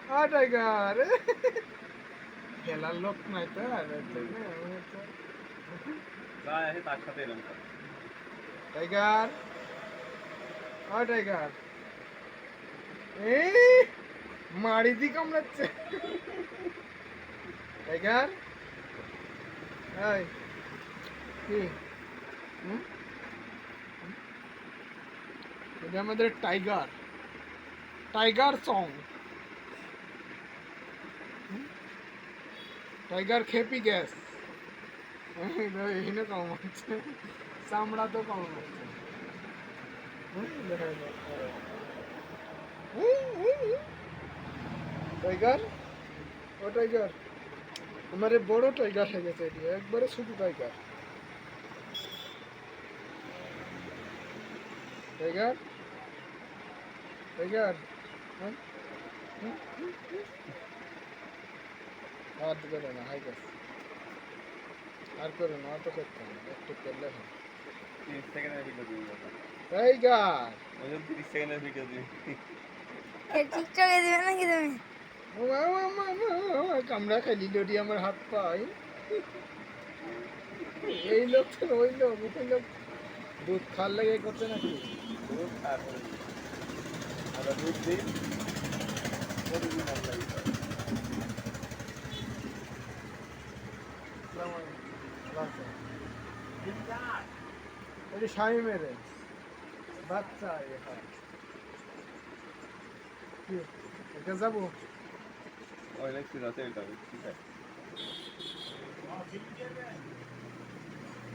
tiger খেলার লোক নাই তো তার সাথে এলাম টাইগার টাইগার মারি দি কামড়াচ্ছে টাইগার এই কি এটা আমাদের টাইগার টাইগার সং টাইগার খেপি গ্যাস এখানে কম হচ্ছে চামড়া তো কম হচ্ছে টাইগার ও টাইগার আমার বড় টাইগার হয়ে গেছে এটি একবারে ছোট টাইগার টাইগার টাইগার আর করে না হাই গাছ আর করে না অত করতে হবে একটু করলে হয় 30 সেকেন্ডের ভিডিও দিবি টাইগার ওই 30 সেকেন্ডের ভিডিও দিবি টিকটকে দিবে নাকি তুমি কামড়া খাইলি লড়ি আমার হাত পাই এই লোক তো ওই লোক ওই লোক দুধ খাওয়ার লাগে করছে নাকি দুধ আর দুধ দিই প্রতিদিন আমরা এটি স্বামী মেরে বাচ্চা এটা যাবো ওই লেখছি না তেলটা ঠিক আছে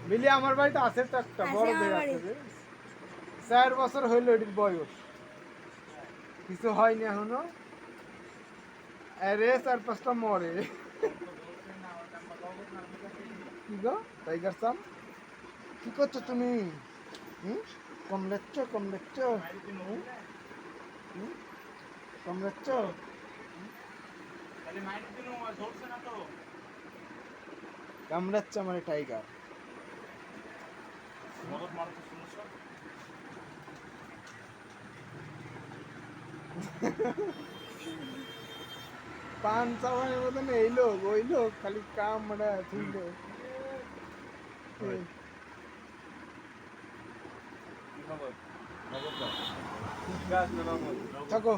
মিলি আমার বাড়িতে আছে তো একটা বড় বেড় আছে 4 বছর হইল এটির বয়স কিছু হয়নি এখনো আরে 4-5টা মরে কি গো টাইগার সাম কি করছো তুমি কম লেচ্ছ কামড়াচ্ছে মানে টাইগার পান চাওয়ানোর মতন এই লোক ওই লোক খালি কামড়া তুইলো থাকো